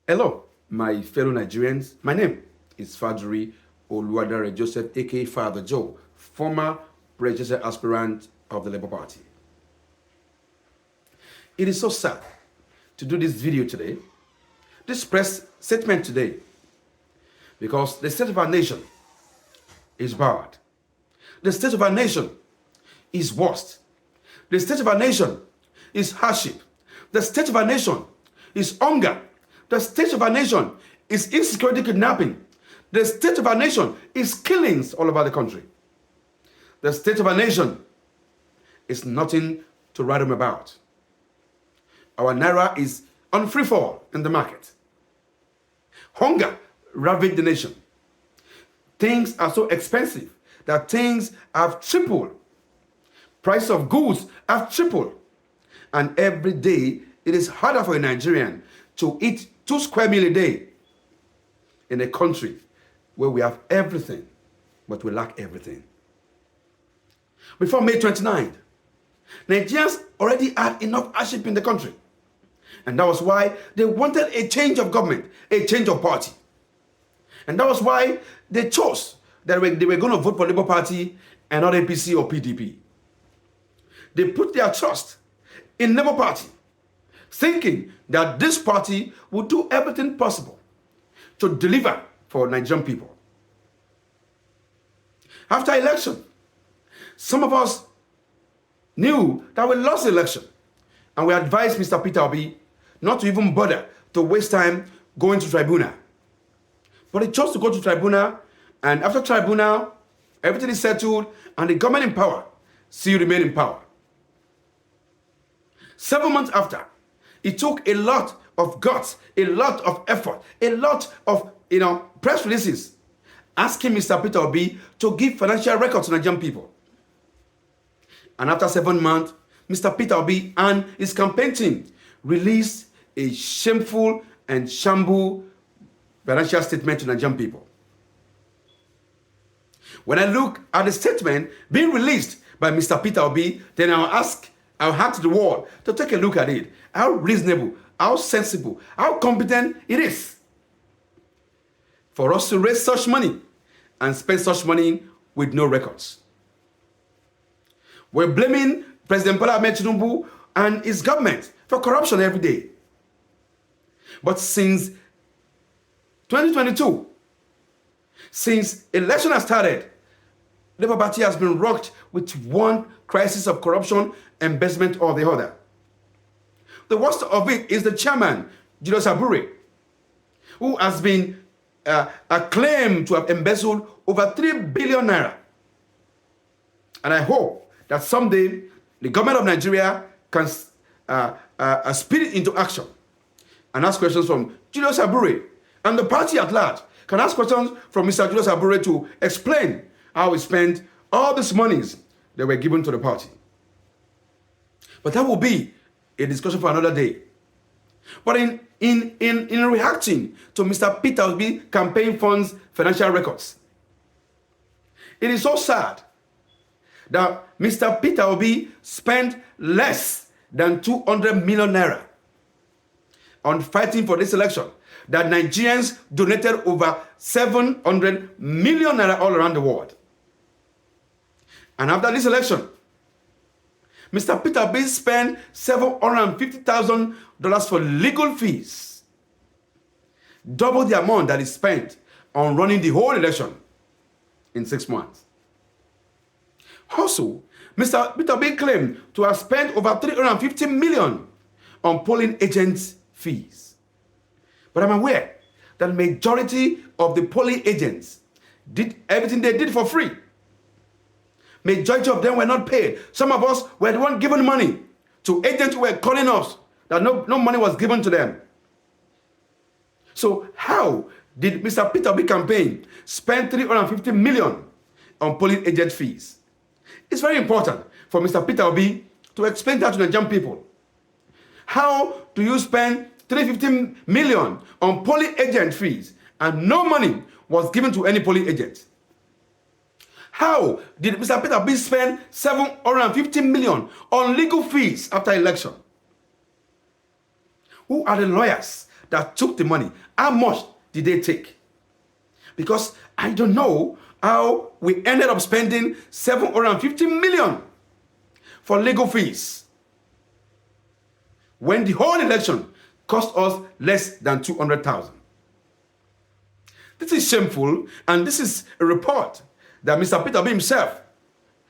Hello, my fellow Nigerians. My name is Fadri Oluwadare Joseph, aka Father Joe, former presidential aspirant of the Labour Party. It is so sad to do this video today, this press statement today, because the state of our nation is bad. The state of our nation is worst. The state of our nation is hardship. The state of our nation is hunger. The state of our nation is insecurity, kidnapping. The state of our nation is killings all over the country. The state of our nation is nothing to write home about. Our naira is on free fall in the market. Hunger ravaged the nation. Things are so expensive that things have tripled. Price of goods have tripled. And every day, it is harder for a Nigerian to eat 2 square meals a day in a country where we have everything, but we lack everything. Before May 29th, Nigerians already had enough hardship in the country. And that was why they wanted a change of government, a change of party. And that was why they chose that they were going to vote for Labour Party and not APC or PDP. They put their trust in Labour Party, thinking that this party would do everything possible to deliver for Nigerian people. After election, some of us knew that we lost the election, and we advised Mr. Peter Obi not to even bother to waste time going to tribunal. But he chose to go to tribunal, and after tribunal, everything is settled, and the government in power still remain in power. 7 months after, it took a lot of guts, a lot of effort, a lot of press releases asking Mr. Peter Obi to give financial records to Nigerian people. And after 7 months, Mr. Peter Obi and his campaign team released a shameful and shamble financial statement to Nigerian people. When I look at the statement being released by Mr. Peter Obi, then I'll ask the world to take a look at it. How reasonable, how sensible, how competent it is for us to raise such money and spend such money with no records. We're blaming President Bola Ahmed Tinubu and his government for corruption every day. But since 2022, since election has started, Labour Party has been rocked with one crisis of corruption, embezzlement or the other. The worst of it is the chairman, Julius Abure, who has been acclaimed to have embezzled over 3 billion naira. And I hope that someday the government of Nigeria can speed it into action and ask questions from Julius Abure, and the party at large can ask questions from Mr. Julius Abure to explain how he spent all these monies that were given to the party. But that will be a discussion for another day. But in reacting to Mr. Peter Obi campaign funds financial records, it is so sad that Mr. Peter Obi spent less than 200 million naira on fighting for this election, that Nigerians donated over 700 million naira all around the world. And after this election, Mr. Peter Obi spent $750,000 for legal fees, double the amount that he spent on running the whole election in 6 months. Also, Mr. Peter Obi claimed to have spent over 350 million on polling agents' fees. But I'm aware that the majority of the polling agents did everything they did for free. Majority of them were not paid. Some of us were the one given money to agents who were calling us that no money was given to them. So how did Mr. Peter Obi campaign spend 350 million on polling agent fees? It's very important for Mr. Peter Obi to explain that to the Nigerian people. How do you spend 350 million on polling agent fees and no money was given to any polling agent? How did Mr. Peter Obi spend 750 million on legal fees after election? Who are the lawyers that took the money, how much did they take? Because I don't know how we ended up spending 750 million for legal fees when the whole election cost us less than 200,000. This is shameful, and this is a report that Mr. Peter B himself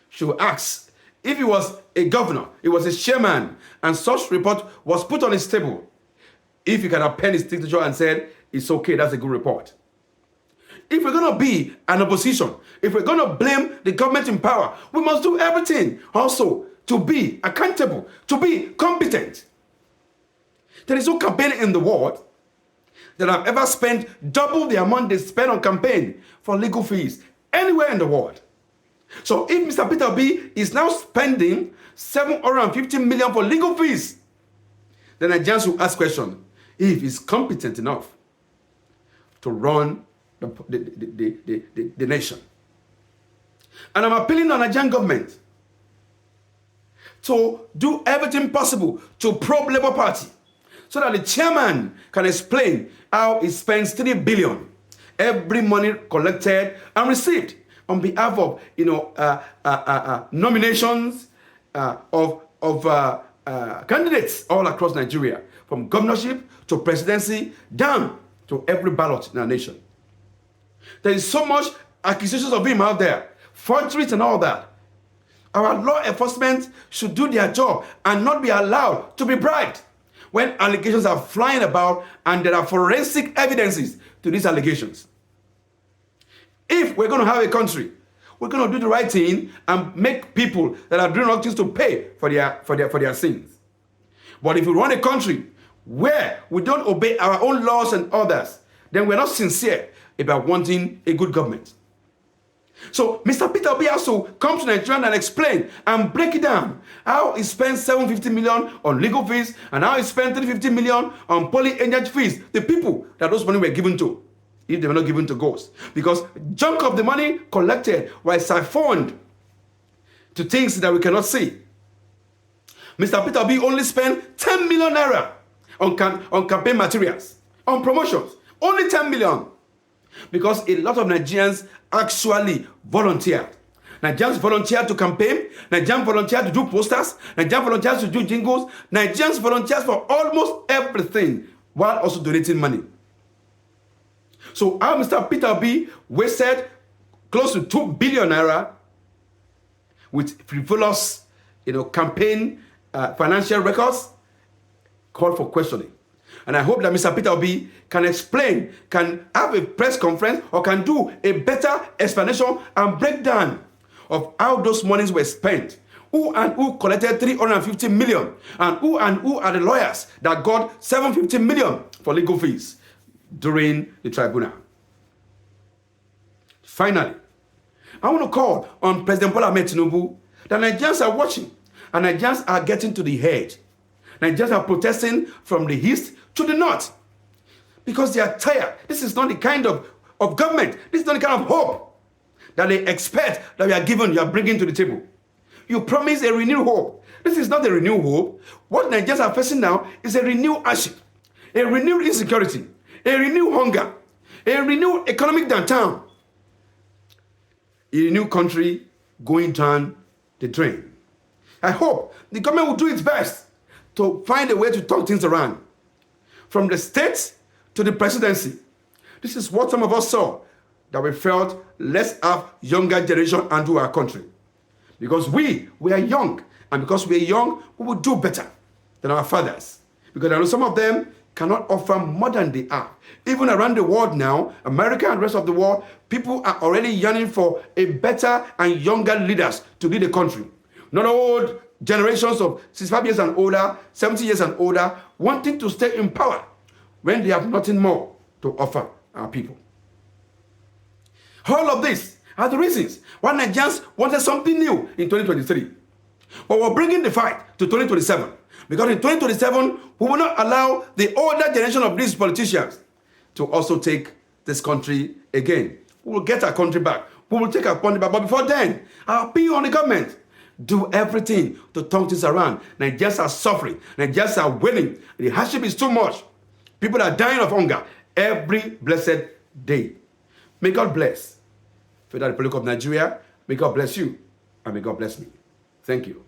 should ask. If he was a governor, he was a chairman, and such report was put on his table, if he can append his signature and said, it's okay, that's a good report. If we're going to be an opposition, if we're going to blame the government in power, we must do everything also to be accountable, to be competent. There is no campaign in the world that have ever spent double the amount they spend on campaign for legal fees anywhere in the world. So if Mr. Peter B is now spending 750 million for legal fees, then Nigerians will ask question if he's competent enough to run the nation. And I'm appealing to the Nigerian government to do everything possible to probe Labour Party so that the chairman can explain how he spends 3 billion every money collected and received on behalf of nominations of candidates all across Nigeria, from governorship to presidency down to every ballot in our nation. There is so much accusations of him out there, forgeries and all that. Our law enforcement should do their job and not be allowed to be bribed when allegations are flying about and there are forensic evidences to these allegations. If we're going to have a country, we're going to do the right thing and make people that are doing wrong things to pay for their sins. But if we run a country where we don't obey our own laws and others, then we're not sincere about wanting a good government. So Mr. Peter B also come to Nigeria and explain and break it down how he spent 750 million on legal fees and how he spent 350 million on poly-agent fees, the people that those money were given to, if they were not given to ghosts. Because chunk of the money collected was siphoned to things that we cannot see. Mr. Peter B only spent 10 million naira on campaign materials, on promotions. Only 10 million. Because a lot of Nigerians actually volunteered. Nigerians volunteered to campaign. Nigerians volunteered to do posters. Nigerians volunteered to do jingles. Nigerians volunteered for almost everything while also donating money. So how Mr. Peter B wasted close to 2 billion naira with frivolous, campaign financial records called for questioning. And I hope that Mr. Peter B can explain, can have a press conference, or can do a better explanation and breakdown of how those monies were spent. Who and who collected 350 million, and who are the lawyers that got 750 million for legal fees during the tribunal. Finally, I want to call on President Bola Ahmed Tinubu that Nigerians are watching, and Nigerians are getting to the edge. Nigerians are protesting from the east to the north because they are tired. This is not the kind of government, this is not the kind of hope that they expect that you are bringing to the table. You promise a renewed hope. This is not a renewed hope. What Nigerians are facing now is a renewed hardship, a renewed insecurity, a renewed hunger, a renewed economic downtown, a new country going down the drain. I hope the government will do its best to find a way to turn things around. From the states to the presidency. This is what some of us saw, that we felt, let's have younger generation undo our country. Because we are young, and because we are young, we will do better than our fathers. Because I know some of them cannot offer more than they are. Even around the world now, America and the rest of the world, people are already yearning for a better and younger leaders to lead the country. Not old generations of 65 years and older, 70 years and older, wanting to stay in power when they have nothing more to offer our people. All of this are the reasons why Nigerians wanted something new in 2023. But we're bringing the fight to 2027. Because in 2027, we will not allow the older generation of these politicians to also take this country again. We will get our country back. We will take our country back. But before then, I'll appeal on the government. Do everything to turn things around. Nigerians are suffering. Nigerians are willing. The hardship is too much. People are dying of hunger every blessed day. May God bless Federal Republic of Nigeria. May God bless you, and may God bless me. Thank you.